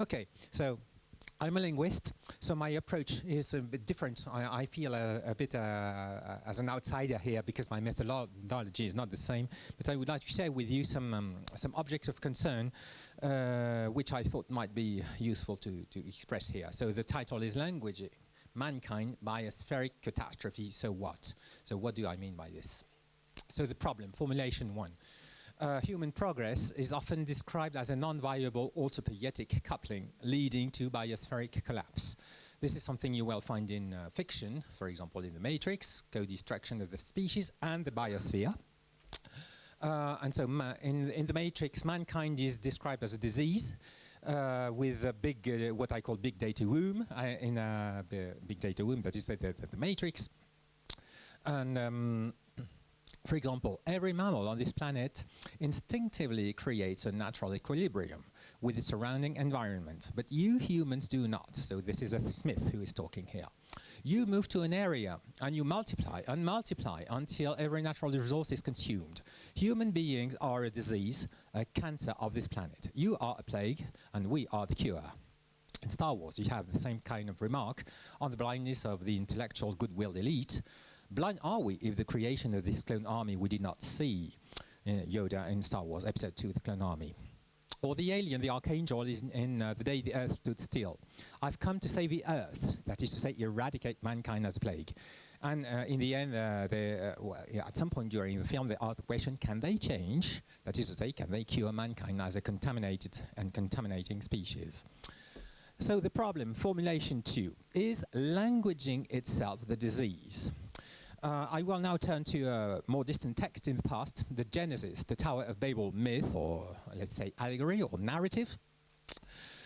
Okay, so I'm a linguist, so my approach is a bit different. I feel a bit as an outsider here because my methodology is not the same. But I would like to share with you some objects of concern which I thought might be useful to express here. So the title is Language, Mankind Biospheric Catastrophe, so what? So what do I mean by this? So the problem, formulation one. Human progress is often described as a non-viable autopoietic coupling leading to biospheric collapse. This is something you will find in fiction, for example in The Matrix, co-destruction of the species and the biosphere. And so in The Matrix, mankind is described as a disease with a big, what I call big data womb, in the big data womb, that is the Matrix. And for example, every mammal on this planet instinctively creates a natural equilibrium with its surrounding environment, but you humans do not. So this is a Smith who is talking here. You move to an area and you multiply and multiply until every natural resource is consumed. Human beings are a disease, a cancer of this planet. You are a plague and we are the cure. In Star Wars, you have the same kind of remark on the blindness of the intellectual goodwill elite. Blind are we if the creation of this clone army we did not see? Yoda in Star Wars Episode 2, The Clone Army. Or the alien, the archangel, is in The Day the Earth Stood Still. I've come to save the Earth, that is to say, eradicate mankind as a plague. And in the end, at some point during the film, they asked the question, can they change? That is to say, can they cure mankind as a contaminated and contaminating species? So the problem, formulation 2, is languaging itself the disease? I will now turn to a more distant text in the past, the Genesis, the Tower of Babel myth, or let's say allegory or narrative.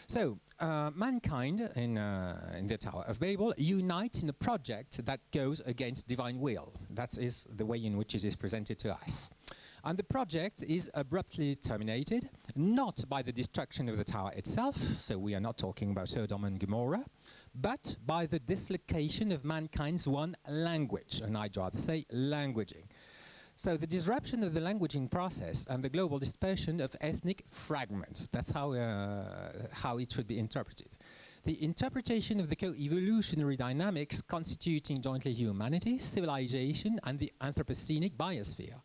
So, mankind in the Tower of Babel unite in a project that goes against divine will. That is the way in which it is presented to us. And the project is abruptly terminated, not by the destruction of the tower itself, so we are not talking about Sodom and Gomorrah, but by the dislocation of mankind's one language, and I'd rather say languaging. So the disruption of the languaging process and the global dispersion of ethnic fragments, that's how it should be interpreted. The interpretation of the co-evolutionary dynamics constituting jointly humanity, civilization, and the Anthropocenic biosphere.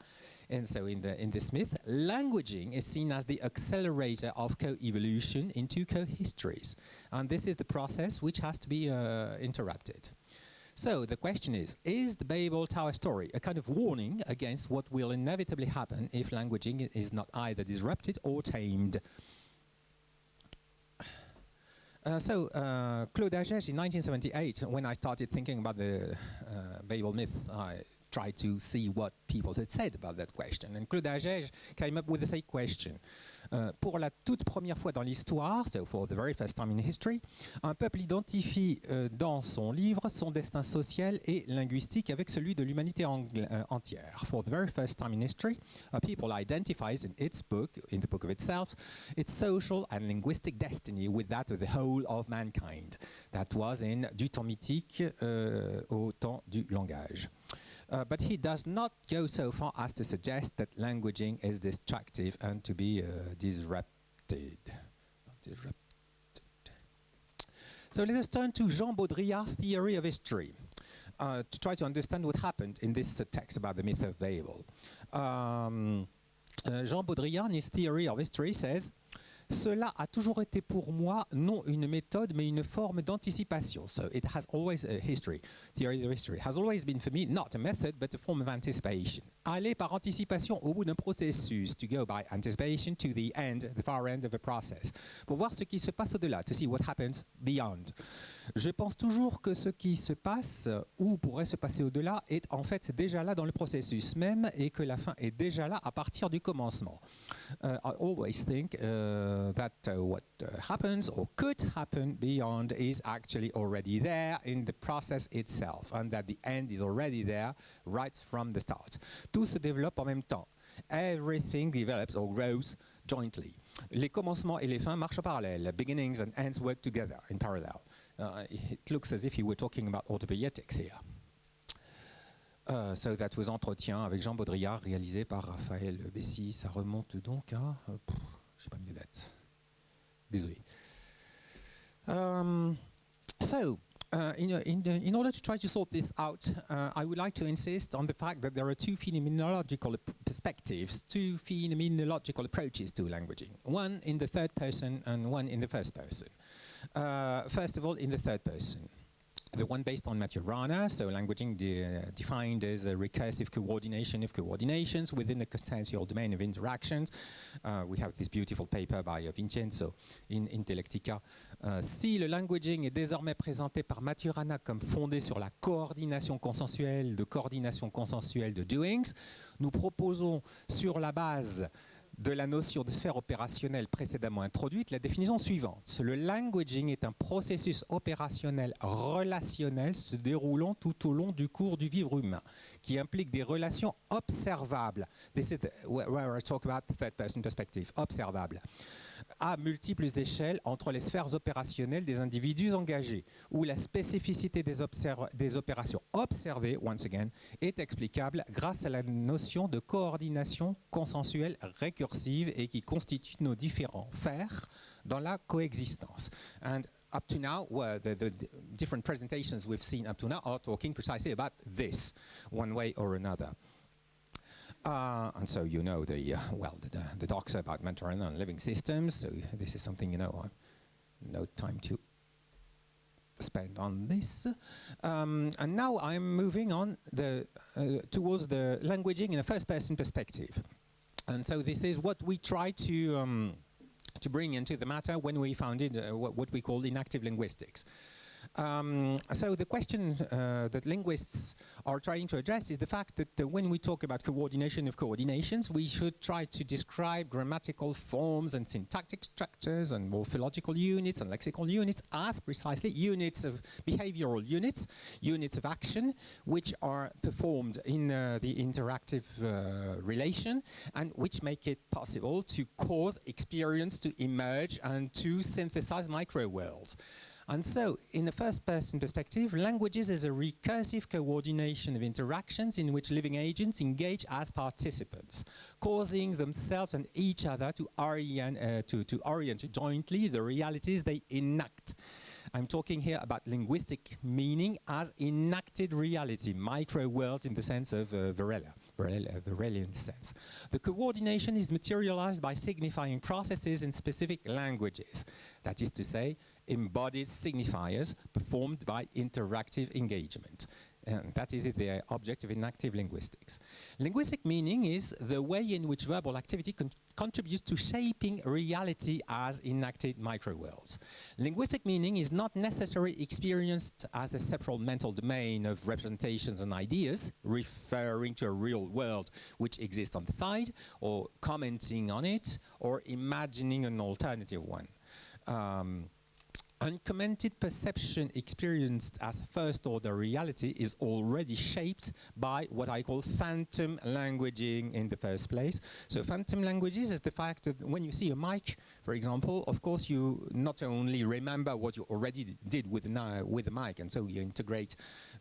And so in this myth, languaging is seen as the accelerator of co-evolution into co-histories. And this is the process which has to be interrupted. So the question is the Babel Tower story a kind of warning against what will inevitably happen if languaging is not either disrupted or tamed? Claude Agege in 1978, when I started thinking about the Babel myth, I tried to see what people had said about that question. And Claude Agege came up with the same question. Pour la toute première fois dans l'histoire, so for the very first time in history, un peuple identifie dans son livre son destin social et linguistique avec celui de l'humanité entière. For the very first time in history, a people identifies in its book, in the book of itself, its social and linguistic destiny with that of the whole of mankind. That was in Du temps mythique au temps du langage. But he does not go so far as to suggest that languaging is destructive and to be disrupted. So let us turn to Jean Baudrillard's theory of history to try to understand what happened in this text about the myth of Babel. Jean Baudrillard, in his theory of history, says, cela a toujours été pour moi non une méthode mais une forme d'anticipation. So it has always theory of history has always been for me not a method but a form of anticipation. Aller par anticipation au bout d'un processus, to go by anticipation to the end, the far end of a process. Pour voir ce qui se passe au-delà, to see what happens beyond. Je pense toujours que ce qui se passe ou pourrait se passer au-delà est en fait déjà là dans le processus même et que la fin est déjà là à partir du commencement. I always think that what happens or could happen beyond is actually already there in the process itself, and that the end is already there right from the start. Tout se développe en même temps. Everything develops or grows jointly. Les commencements et les fins marchent en parallèle. Beginnings and ends work together in parallel. It looks as if you were talking about autopoietics here. So that was Entretien avec Jean Baudrillard, réalisé par Raphaël Bessy. Ça remonte donc à... je n'ai pas mis de date. Désolé. In order to try to sort this out, I would like to insist on the fact that there are two phenomenological perspectives, two phenomenological approaches to languaging, one in the third person and one in the first person. First of all, in the third person. The one based on Maturana, so languaging defined as a recursive coordination of coordinations within the consensual domain of interactions. We have this beautiful paper by Vincenzo in Intellectica. Si le languaging est désormais présenté par Maturana comme fondé sur la coordination consensuelle de doings, nous proposons sur la base de la notion de sphère opérationnelle précédemment introduite, la définition suivante. Le languaging est un processus opérationnel relationnel se déroulant tout au long du cours du vivre humain, qui implique des relations observables. This is where I talk about the third person perspective, observables, à multiples échelles entre les sphères opérationnelles des individus engagés, où la spécificité des opérations observées, once again, est explicable grâce à la notion de coordination consensuelle récursive et qui constitue nos différents faire dans la coexistence. And up to now, the different presentations we've seen up to now are talking precisely about this, one way or another. And so you know the docs about Maturana and living systems. So this is something I've no time to spend on this. And now I'm moving on towards the languaging in a first-person perspective. And so this is what we try to bring into the matter when we founded what we call inactive linguistics. So the question that linguists are trying to address is the fact that when we talk about coordination of coordinations, we should try to describe grammatical forms and syntactic structures and morphological units and lexical units as precisely units of behavioral units, units of action, which are performed in the interactive relation and which make it possible to cause experience to emerge and to synthesize micro-worlds. And so, in the first-person perspective, languages is a recursive coordination of interactions in which living agents engage as participants, causing themselves and each other to orient jointly the realities they enact. I'm talking here about linguistic meaning as enacted reality, micro-worlds in the sense of Varelian sense. The coordination is materialized by signifying processes in specific languages, that is to say, embodied signifiers performed by interactive engagement. And that is the object of inactive linguistics. Linguistic meaning is the way in which verbal activity contributes to shaping reality as enacted micro-worlds. Linguistic meaning is not necessarily experienced as a separate mental domain of representations and ideas, referring to a real world which exists on the side, or commenting on it, or imagining an alternative one. Uncommented perception experienced as first-order reality is already shaped by what I call phantom languaging in the first place. So phantom languages is the fact that when you see a mic, for example, of course you not only remember what you already did with the mic, and so you integrate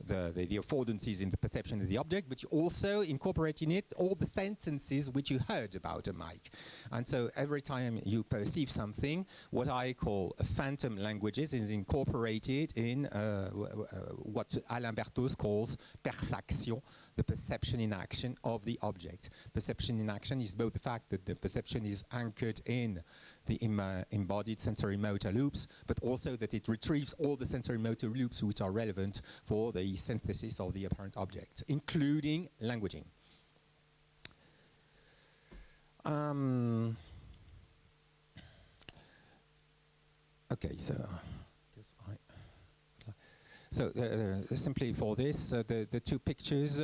the affordances in the perception of the object, but you also incorporate in it all the sentences which you heard about a mic. And so every time you perceive something, what I call a phantom languages is incorporated in what Alain Berthoz calls perception, the perception in action of the object. Perception in action is both the fact that the perception is anchored in the embodied sensory motor loops, but also that it retrieves all the sensory motor loops which are relevant for the synthesis of the apparent object, including languaging. Okay, so simply for this, the two pictures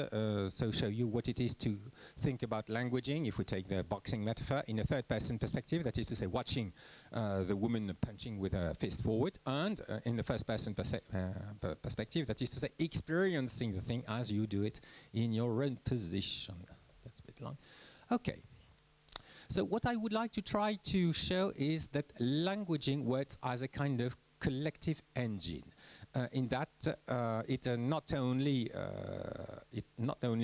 show you what it is to think about languaging. If we take the boxing metaphor in a third-person perspective, that is to say, watching the woman punching with her fist forward, and in the first-person perspective, that is to say, experiencing the thing as you do it in your own position. That's a bit long. Okay. So what I would like to try to show is that languaging works as a kind of collective engine, in that not only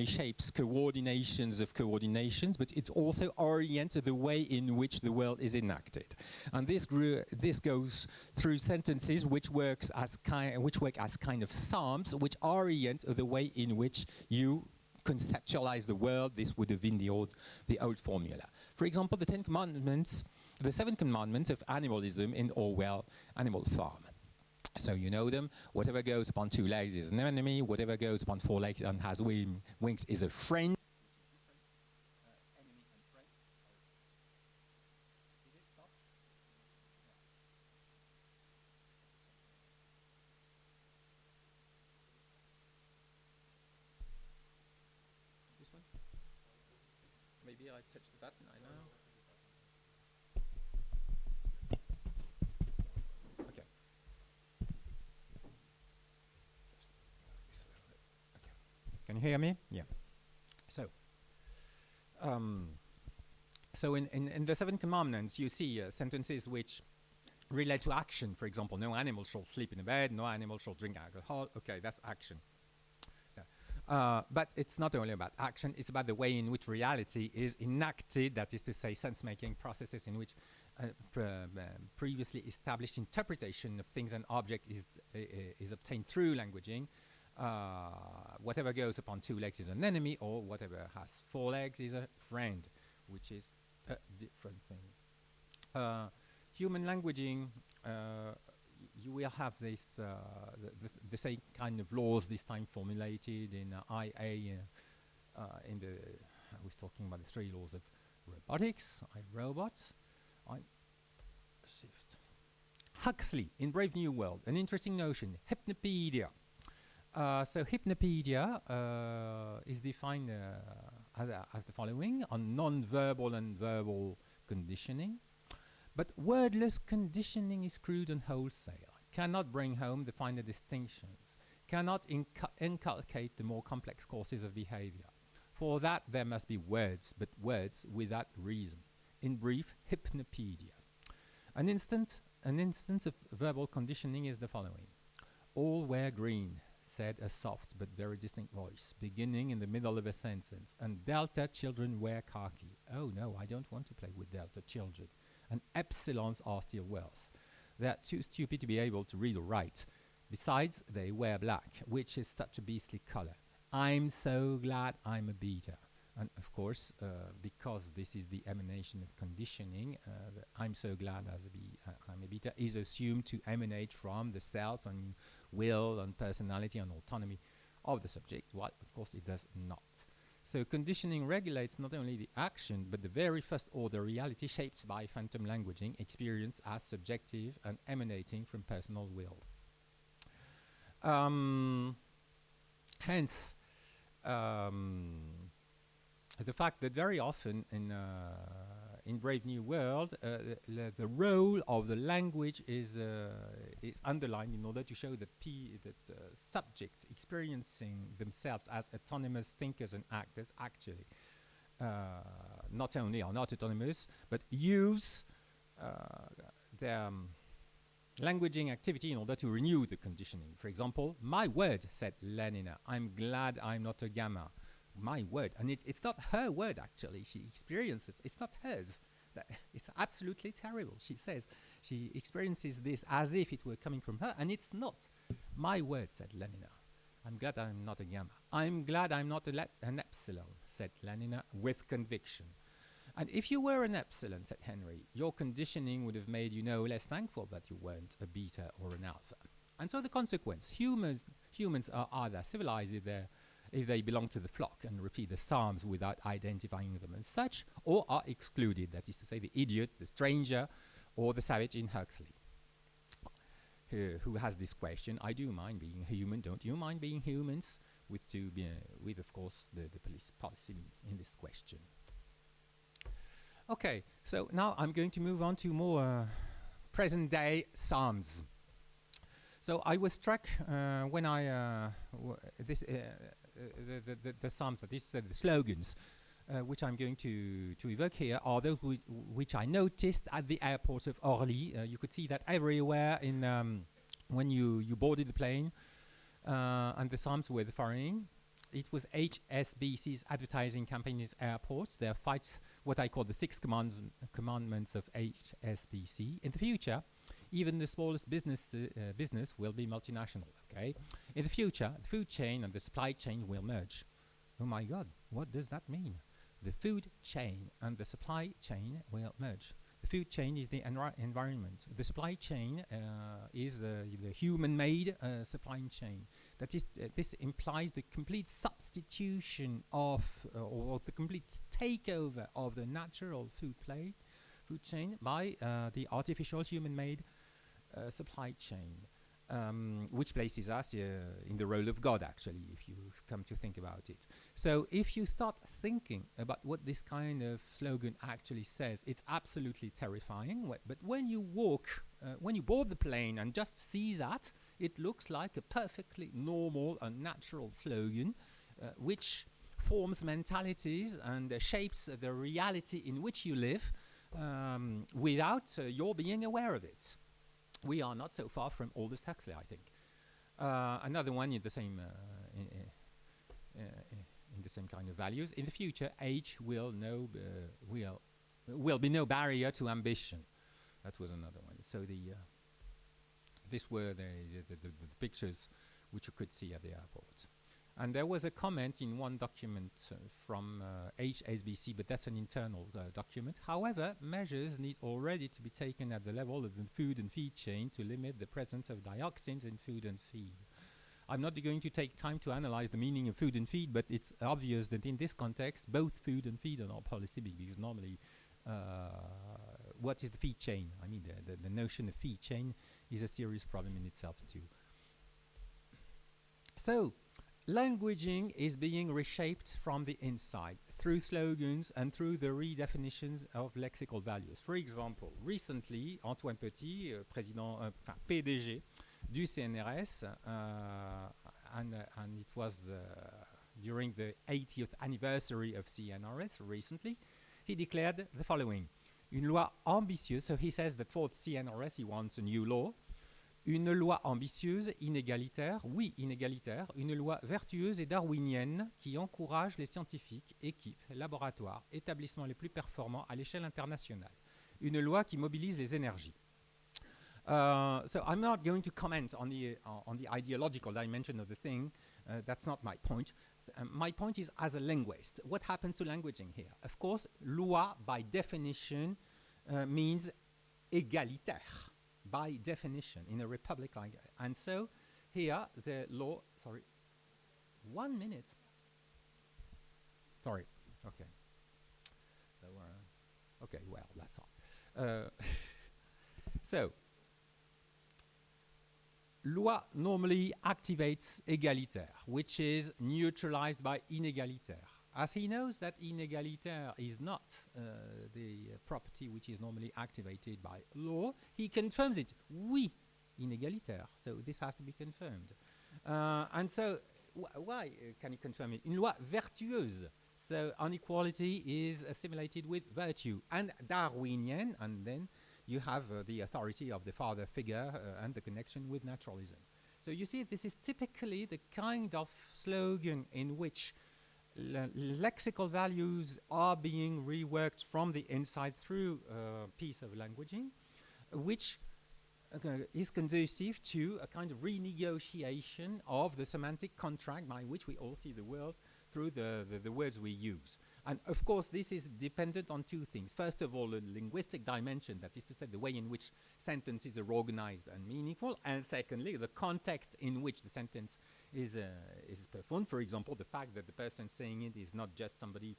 shapes coordinations of coordinations, but it also orients the way in which the world is enacted. And this goes through sentences which work as kind of psalms, which orient the way in which you conceptualize the world. This would have been the old formula. For example, the 10 Commandments, the 7 Commandments of animalism in Orwell, Animal Farm. So you know them. Whatever goes upon 2 legs is an enemy. Whatever goes upon 4 legs and has wings is a friend. Enemy and friend. Did it stop? This one? Maybe I touched the button. I know. Can you hear me? Yeah. So in the 7 Commandments, you see sentences which relate to action. For example, no animal shall sleep in a bed, no animal shall drink alcohol. Okay, that's action. Yeah. But it's not only about action, it's about the way in which reality is enacted, that is to say, sense-making processes in which previously established interpretation of things and objects is obtained through languaging. Whatever goes upon 2 legs is an enemy, or whatever has 4 legs is a friend, which is a different thing. Human languaging, you will have this the same kind of laws, this time formulated in IA. I was talking about the 3 laws of robotics. iRobot. Shift. Huxley in Brave New World, an interesting notion. Hypnopedia. So hypnopedia is defined as the following: on non-verbal and verbal conditioning. But wordless conditioning is crude and wholesale, cannot bring home the finer distinctions, cannot inculcate the more complex courses of behavior. For that there must be words, but words without reason. In brief, hypnopedia. An instance of verbal conditioning is the following: all were green, said a soft but very distinct voice, beginning in the middle of a sentence, and Delta children wear khaki. Oh no, I don't want to play with Delta children. And epsilons are still worse. They are too stupid to be able to read or write. Besides, they wear black, which is such a beastly color. I'm so glad I'm a beta. And of course, because this is the emanation of conditioning, I'm so glad I'm a beta is assumed to emanate from the self and will and personality and autonomy of the subject. Well, of course, it does not. So conditioning regulates not only the action, but the very first order reality shaped by phantom languaging, experience as subjective and emanating from personal will. Hence, the fact that very often in Brave New World, the role of the language is underlined in order to show that subjects experiencing themselves as autonomous thinkers and actors actually not only are not autonomous, but use their languaging activity in order to renew the conditioning. For example, my word, said Lenina, I'm glad I'm not a gamma. My word. And it's not her word, actually. She experiences, it's not hers. It's absolutely terrible. She says she experiences this as if it were coming from her, and it's not. My word, said Lenina. I'm glad I'm not a gamma. I'm glad I'm not an epsilon, said Lenina, with conviction. And if you were an epsilon, said Henry, your conditioning would have made you no less thankful that you weren't a beta or an alpha. And so the consequence, humans are either civilized if they belong to the flock and repeat the psalms without identifying them as such, or are excluded, that is to say, the idiot, the stranger, or the savage in Huxley, who has this question: I do mind being human, don't you mind being humans? With of course, the policy in this question. Okay, so now I'm going to move on to more present-day psalms. So I was struck when the psalms, that is the slogans, which I'm going to evoke here, are those which I noticed at the airport of Orly. You could see that everywhere when you boarded the plane. and the sums were the following. It was HSBC's advertising campaigns airports. They fight what I call the six commandments of HSBC. In the future, even the smallest business will be multinational. Okay. In the future, the food chain and the supply chain will merge. Oh my God, what does that mean? The food chain and the supply chain will merge. The food chain is the environment. The supply chain is the human-made supply chain. That is, this implies the complete substitution of, or the complete takeover of the natural food chain by the artificial human-made supply chain, which places us in the role of God, actually, if you come to think about it. So if you start thinking about what this kind of slogan actually says, it's absolutely terrifying. But when you when you board the plane and just see that, it looks like a perfectly normal and natural slogan, which forms mentalities and shapes the reality in which you live without your being aware of it. We are not so far from Aldous Huxley, I think. Another one in the same in the same kind of values. In the future, age will be no barrier to ambition. That was another one. So these were the pictures which you could see at the airport. And there was a comment in one document from HSBC, but that's an internal document. However, measures need already to be taken at the level of the food and feed chain to limit the presence of dioxins in food and feed. I'm not going to take time to analyze the meaning of food and feed, but it's obvious that in this context, both food and feed are not polysyllabic, because normally, what is the feed chain? I mean, the notion of feed chain is a serious problem in itself too. So, languaging is being reshaped from the inside through slogans and through the redefinitions of lexical values. For example, recently, Antoine Petit, PDG du CNRS, and it was during the 80th anniversary of CNRS recently, he declared the following: une loi ambitieuse. So he says that for CNRS he wants a new law. Une loi ambitieuse, inégalitaire, oui, inégalitaire, une loi vertueuse et darwinienne qui encourage les scientifiques, équipes, laboratoires, établissements les plus performants à l'échelle internationale. Une loi qui mobilise les énergies. So I'm not going to comment on the ideological dimension of the thing. That's not my point. My point is, as a linguist, what happens to languaging here? Of course, loi, by definition, means égalitaire. By definition, in a republic like that. And so, here, the law, sorry, 1 minute. Sorry, okay. Okay, well, that's all. So, loi normally activates égalitaire, which is neutralized by inégalitaire. As he knows that inégalitaire is not the property which is normally activated by law, he confirms it. Oui, inégalitaire. So this has to be confirmed. And so, why can he confirm it? Une loi vertueuse. So inequality is assimilated with virtue. And Darwinian, and then you have the authority of the father figure and the connection with naturalism. So you see, this is typically the kind of slogan in which lexical values are being reworked from the inside through a piece of languaging, which is conducive to a kind of renegotiation of the semantic contract by which we all see the world through the words we use. And of course, this is dependent on two things. First of all, a linguistic dimension, that is to say, the way in which sentences are organized and meaningful. And secondly, the context in which the sentence is performed. For example, the fact that the person saying it is not just somebody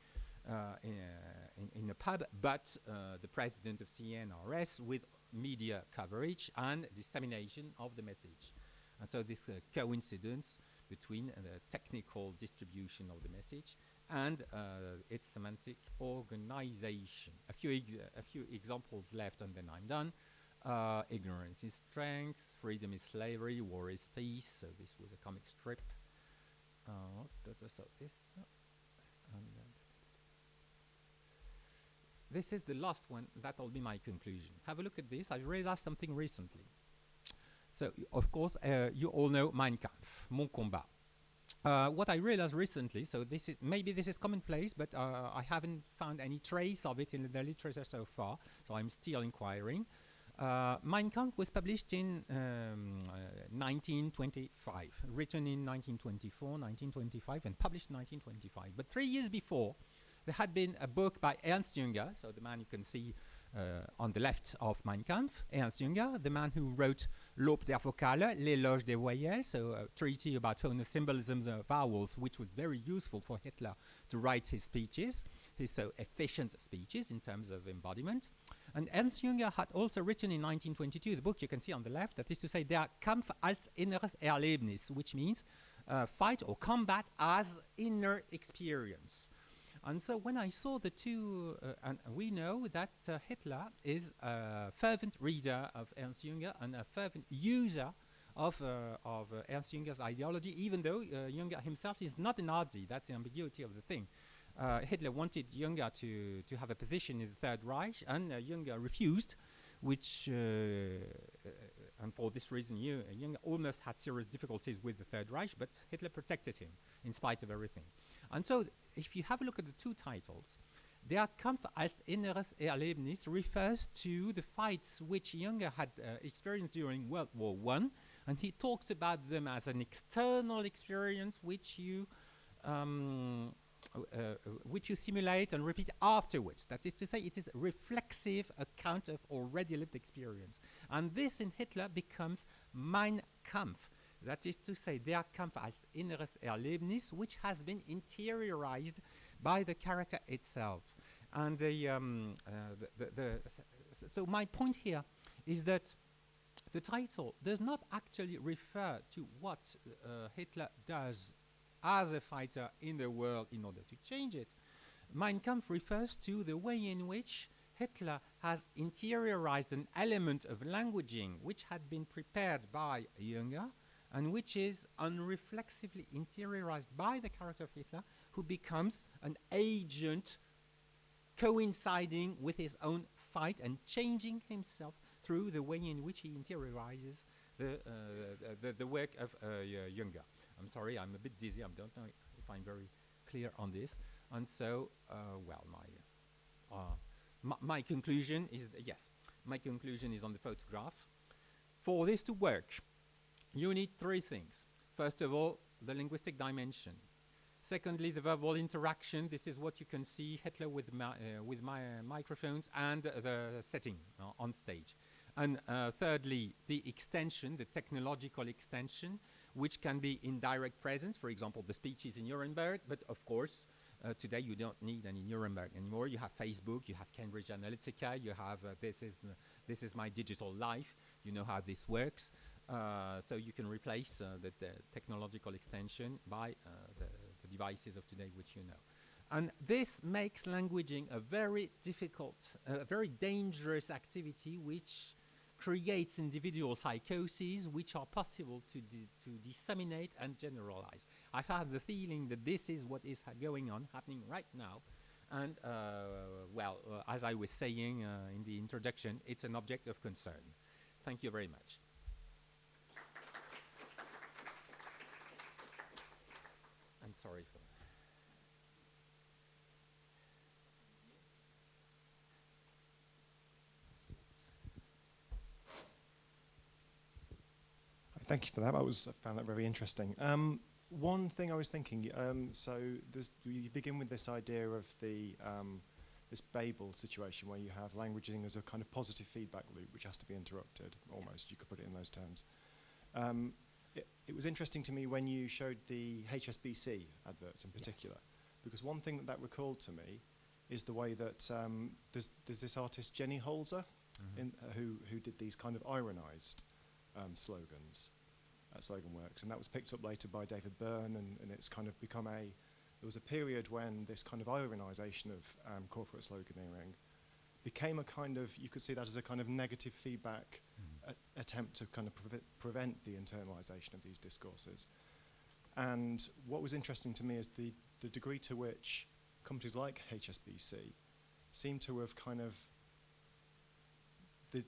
in a pub, but the president of CNRS with media coverage and dissemination of the message. And so this coincidence between the technical distribution of the message and its semantic organization. A few examples left, and then I'm done. Ignorance is strength, freedom is slavery, war is peace. So this was a comic strip. This is the last one. That'll be my conclusion. Have a look at this. I've realized something recently. So, of course, you all know Mein Kampf, Mon Combat. What I realized recently, so maybe this is commonplace, but I haven't found any trace of it in the literature so far, so I'm still inquiring. Mein Kampf was published in 1925, written in 1924, 1925, and published in 1925. But 3 years before, there had been a book by Ernst Jünger, so the man you can see on the left of Mein Kampf, Ernst Jünger, the man who wrote L'aube der Vocale, L'éloge des voyelles, so a treatise about phonosymbolisms of vowels, which was very useful for Hitler to write his speeches, his so efficient speeches in terms of embodiment. And Ernst Jünger had also written in 1922 the book you can see on the left, that is to say, Der Kampf als inneres Erlebnis, which means fight or combat as inner experience. And so when I saw the two, and we know that Hitler is a fervent reader of Ernst Jünger and a fervent user of Ernst Jünger's ideology, even though Jünger himself is not a Nazi. That's the ambiguity of the thing. Hitler wanted Jünger to have a position in the Third Reich, and Jünger refused, which, and for this reason, Jünger almost had serious difficulties with the Third Reich, but Hitler protected him in spite of everything. And so, if you have a look at the two titles, Der Kampf als inneres Erlebnis refers to the fights which Jünger had experienced during World War I, and he talks about them as an external experience which you simulate and repeat afterwards. That is to say, it is a reflexive account of already lived experience. And this in Hitler becomes Mein Kampf. That is to say, Der Kampf als inneres Erlebnis, which has been interiorized by the character itself. And so my point here is that the title does not actually refer to what Hitler does as a fighter in the world in order to change it. Mein Kampf refers to the way in which Hitler has interiorized an element of languaging which had been prepared by Jünger and which is unreflexively interiorized by the character of Hitler, who becomes an agent coinciding with his own fight and changing himself through the way in which he interiorizes the work of Jünger. I'm sorry, I'm a bit dizzy. I don't know if I'm very clear on this. And so, my conclusion is, my conclusion is on the photograph. For this to work, you need three things. First of all, the linguistic dimension. Secondly, the verbal interaction. This is what you can see, Hitler with my microphones and the setting on stage. And thirdly, the extension, the technological extension, which can be in direct presence, for example, the speeches in Nuremberg, but of course, today you don't need any Nuremberg anymore. You have Facebook, you have Cambridge Analytica, you have this is my digital life. You know how this works. So you can replace the technological extension by the devices of today, which you know. And this makes languaging a very difficult, a very dangerous activity, which creates individual psychoses which are possible to disseminate and generalize. I've had the feeling that this is what is happening right now. And, as I was saying in the introduction, it's an object of concern. Thank you very much. I'm sorry for that. Thank you for that. I found that very interesting. One thing I was thinking, so you begin with this idea of the this Babel situation where you have languaging as a kind of positive feedback loop which has to be interrupted, almost, you could put it in those terms. It was interesting to me when you showed the HSBC adverts in particular, because one thing that recalled to me is the way that there's this artist Jenny Holzer, who did these kind of ironized slogans, slogan works, and that was picked up later by David Byrne, and it's kind of become there was a period when this kind of ironization of corporate sloganeering became a kind of, you could see that as a kind of negative feedback attempt to kind of prevent the internalization of these discourses. And what was interesting to me is the degree to which companies like HSBC seem to have kind of,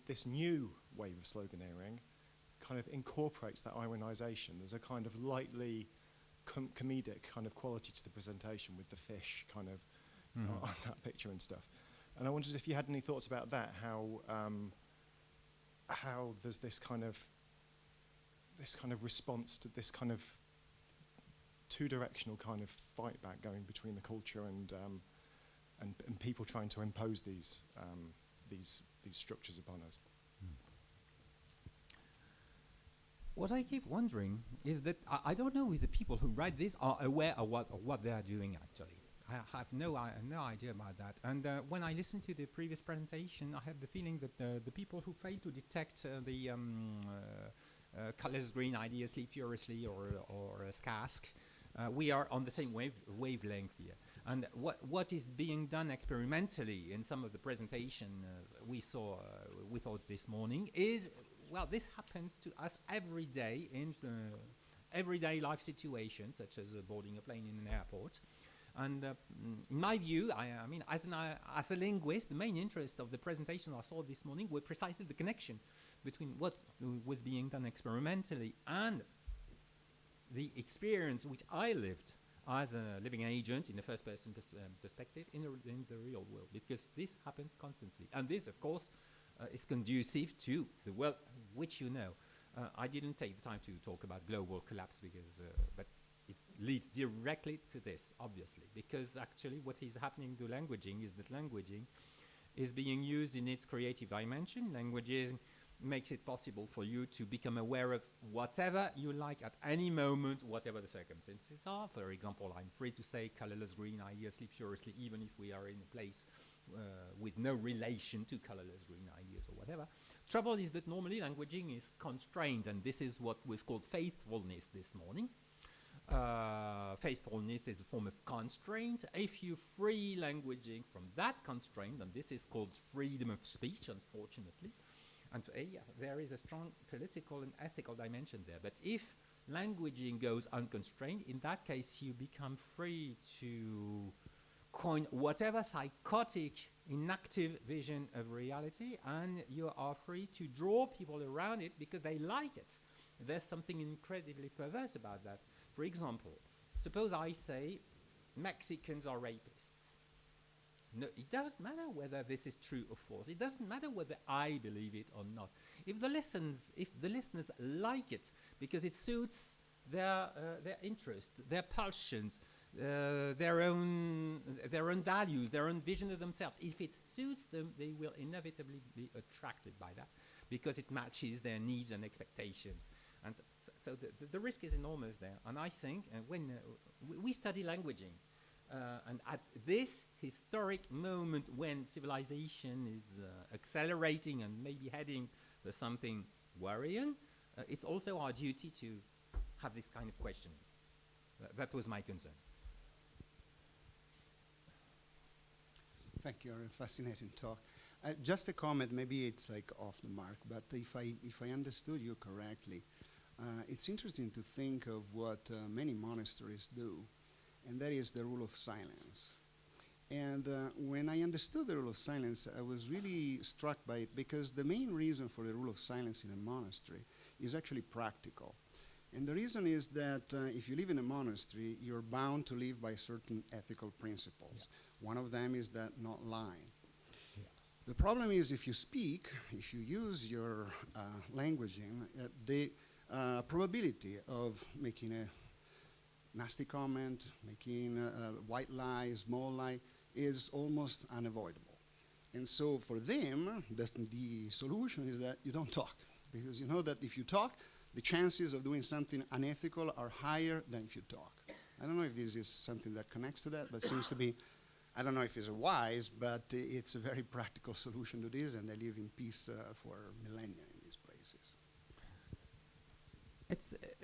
this new wave of sloganeering kind of incorporates that ironization. There's a kind of lightly comedic kind of quality to the presentation with the fish kind of on that picture and stuff. And I wondered if you had any thoughts about that, how there's this kind of response to this kind of two-directional kind of fight back going between the culture and people trying to impose these structures upon us. What I keep wondering is that I don't know if the people who write this are aware of what they are doing actually. I have no idea about that. And when I listened to the previous presentation, I had the feeling that the people who fail to detect the colorless green idea, sleep furiously, or Skask, we are on the same wavelength here. And what is being done experimentally in some of the presentation we saw this morning is, well, this happens to us every day in everyday life situations, such as boarding a plane in an airport. And in my view, I mean, as a linguist, the main interest of the presentation I saw this morning were precisely the connection between what was being done experimentally and the experience which I lived as a living agent in the first-person perspective in the real world, because this happens constantly. And this, of course, is conducive to the world which you know. I didn't take the time to talk about global collapse because, but it leads directly to this, obviously, because actually what is happening to languaging is that languaging is being used in its creative dimension. Languaging makes it possible for you to become aware of whatever you like at any moment, whatever the circumstances are. For example, I'm free to say colorless green ideas sleep furiously, even if we are in a place with no relation to colorless green ideas or whatever. Trouble is that normally languaging is constrained, and this is what was called faithfulness this morning. Faithfulness is a form of constraint. If you free languaging from that constraint, and this is called freedom of speech, unfortunately, and there is a strong political and ethical dimension there. But if languaging goes unconstrained, in that case you become free to coin whatever psychotic, inactive vision of reality, and you are free to draw people around it because they like it. There's something incredibly perverse about that. For example, suppose I say Mexicans are rapists. No, it doesn't matter whether this is true or false. It doesn't matter whether I believe it or not. If the listeners like it because it suits their interests, their pulsions, their own values, their own vision of themselves, if it suits them, they will inevitably be attracted by that because it matches their needs and expectations. And so the risk is enormous there. And I think when we study languaging, and at this historic moment when civilization is accelerating and maybe heading to something worrying, it's also our duty to have this kind of questioning. That was my concern. Thank you, a fascinating talk. Just a comment, maybe it's like off the mark, but if I understood you correctly, it's interesting to think of what many monasteries do, and that is the rule of silence. And when I understood the rule of silence, I was really struck by it because the main reason for the rule of silence in a monastery is actually practical. And the reason is that if you live in a monastery, you're bound to live by certain ethical principles. Yes. One of them is that not lying. Yeah. The problem is if you speak, if you use your languaging, the probability of making a nasty comment, making a white lie, small lie, is almost unavoidable. And so for them, the solution is that you don't talk. Because you know that if you talk, the chances of doing something unethical are higher than if you talk. I don't know if this is something that connects to that, but it seems to be, I don't know if it's wise, but it's a very practical solution to this, and they live in peace for millennia in these places.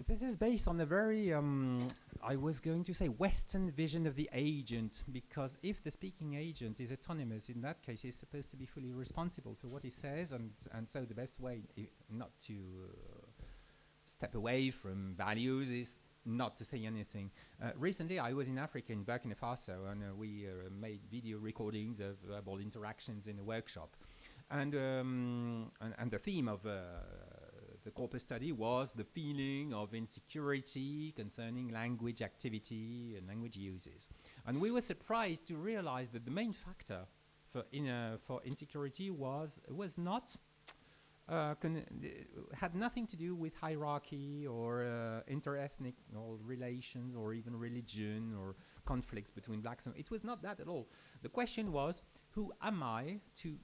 This is based on a very, I was going to say, Western vision of the agent, because if the speaking agent is autonomous, in that case, he's supposed to be fully responsible for what he says, and so the best way not to step away from values is not to say anything. Recently, I was in Africa, in Burkina Faso, and we made video recordings of verbal interactions in a workshop. And the theme of the the corpus study was the feeling of insecurity concerning language activity and language uses. And we were surprised to realize that the main factor for insecurity was not had nothing to do with hierarchy or inter-ethnic relations or even religion or conflicts between blacks. And it was not that at all. The question was, who am I to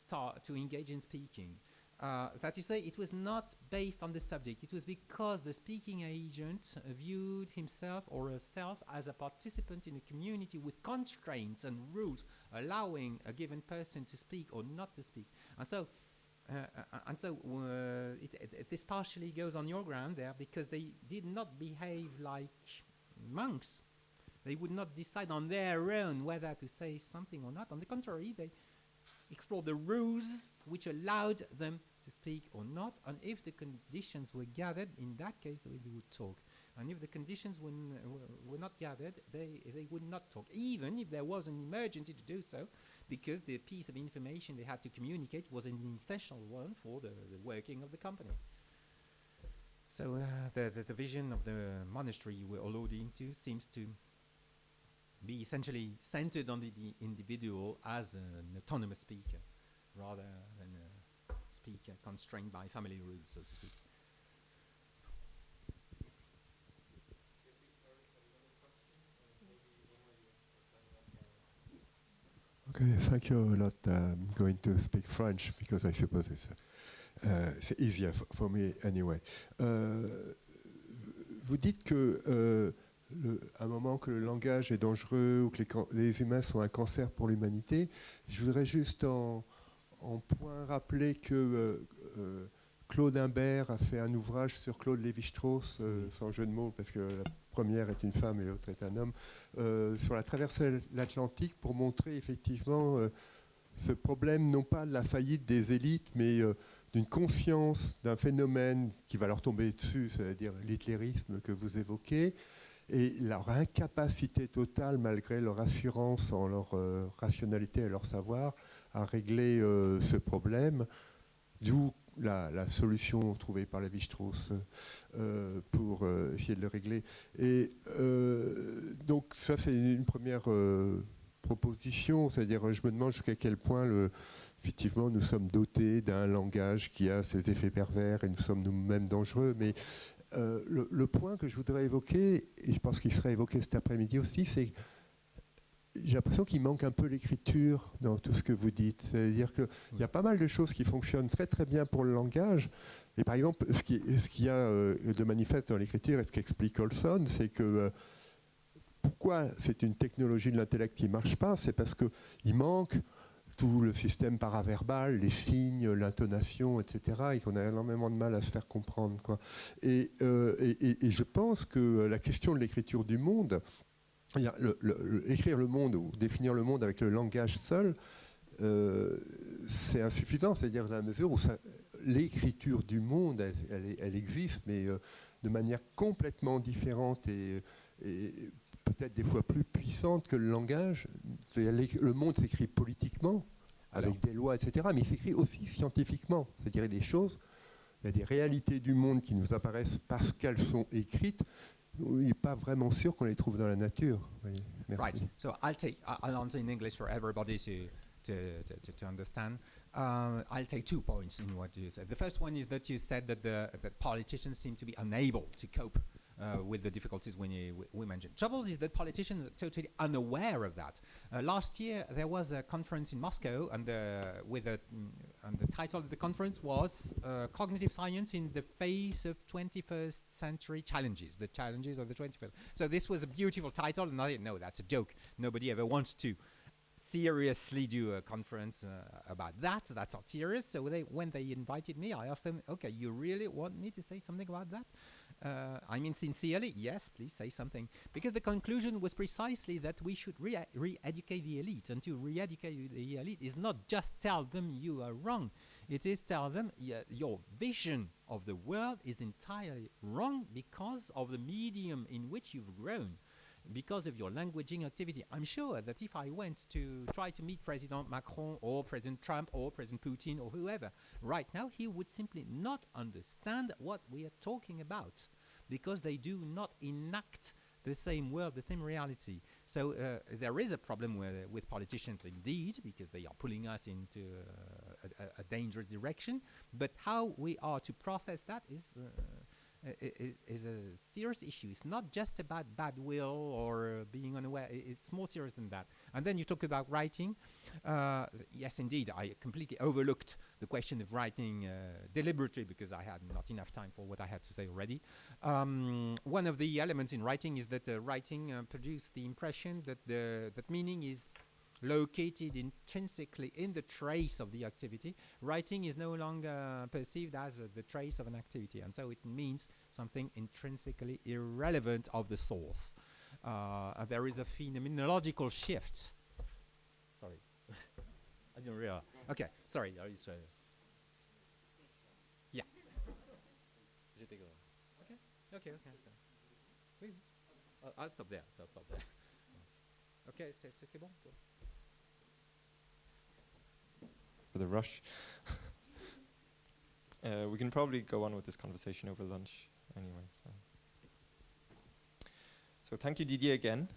start to engage in speaking? That is to say, it was not based on the subject. It was because the speaking agent viewed himself or herself as a participant in a community with constraints and rules allowing a given person to speak or not to speak. And so this partially goes on your ground there, because they did not behave like monks. They would not decide on their own whether to say something or not. On the contrary, they explored the rules which allowed them to speak or not, and if the conditions were gathered, in that case they would talk. And if the conditions were not gathered, they would not talk, even if there was an emergency to do so, because the piece of information they had to communicate was an essential one for the working of the company. So the vision of the monastery you were alluding to seems to be essentially centered on the individual as an autonomous speaker, rather than a speaker constrained by family rules, so to speak. Okay, thank you a lot. I'm going to speak French because I suppose it's easier for me anyway. Vous dites que à un moment que le langage est dangereux ou que les humains sont un cancer pour l'humanité. Je voudrais juste en point rappeler que Claude Imbert a fait un ouvrage sur Claude Lévi-Strauss, sans jeu de mots, parce que la première est une femme et l'autre est un homme, sur la traversée de l'Atlantique, pour montrer effectivement ce problème, non pas de la faillite des élites, mais d'une conscience d'un phénomène qui va leur tomber dessus, c'est-à-dire l'hitlérisme que vous évoquez, et leur incapacité totale, malgré leur assurance en leur rationalité et leur savoir, à régler ce problème, d'où la solution trouvée par Lévi-Strauss pour essayer de le régler. Et donc ça, c'est une première proposition, c'est-à-dire je me demande jusqu'à quel point effectivement nous sommes dotés d'un langage qui a ses effets pervers et nous sommes nous-mêmes dangereux, mais le point que je voudrais évoquer, et je pense qu'il sera évoqué cet après-midi aussi, c'est que j'ai l'impression qu'il manque un peu l'écriture dans tout ce que vous dites. C'est-à-dire qu'il y a pas mal de choses qui fonctionnent très très bien pour le langage. Et par exemple, ce qu'il y a de manifeste dans l'écriture, et ce qu'explique Olson, c'est que pourquoi c'est une technologie de l'intellect qui ne marche pas, c'est parce qu'il manque tout le système paraverbal, les signes, l'intonation, etc., et qu'on a énormément de mal à se faire comprendre, quoi. Et je pense que la question de l'écriture du monde, écrire le monde ou définir le monde avec le langage seul, c'est insuffisant, c'est-à-dire dans la mesure où l'écriture du monde, elle existe, mais de manière complètement différente et peut-être des fois plus puissante que le langage. Le monde s'écrit politiquement, avec des lois, etc., mais il s'écrit aussi scientifiquement, c'est-à-dire des choses, il y a des réalités du monde qui nous apparaissent parce qu'elles sont écrites. Il n'est pas vraiment sûr qu'on les trouve dans la nature. Oui, merci. Right. So I'll answer in English for everybody to understand. I'll take 2 points in what you said. The first one is that you said that that politicians seem to be unable to cope with the difficulties we mentioned. Trouble is that politicians are totally unaware of that. Last year there was a conference in Moscow, and the title of the conference was Cognitive Science in the Face of 21st Century Challenges, the challenges of the 21st. So this was a beautiful title, and I didn't know that's a joke. Nobody ever wants to seriously do a conference about that. That's not serious. So when they invited me, I asked them, okay, you really want me to say something about that? I mean, sincerely, yes, please say something. Because the conclusion was precisely that we should re-educate the elite. And to re-educate the elite is not just tell them you are wrong. It is tell them your vision of the world is entirely wrong because of the medium in which you've grown. because of your languaging activity. I'm sure that if I went to try to meet President Macron or President Trump or President Putin or whoever, right now he would simply not understand what we are talking about because they do not enact the same world, the same reality. So there is a problem with politicians indeed, because they are pulling us into a dangerous direction. But how we are to process that is a serious issue. It's not just about bad will or being unaware. It's more serious than that. And then you talk about writing. Yes, indeed, I completely overlooked the question of writing deliberately because I had not enough time for what I had to say already. One of the elements in writing is that writing produced the impression that that meaning is located intrinsically in the trace of the activity. Writing is no longer perceived as the trace of an activity, and so it means something intrinsically irrelevant of the source. There is a phenomenological shift. Sorry. I didn't realize. Okay, sorry. Yeah. Okay. Oui. I'll stop there. Okay, c'est bon? For the rush. We can probably go on with this conversation over lunch anyway. So thank you, Didier, again.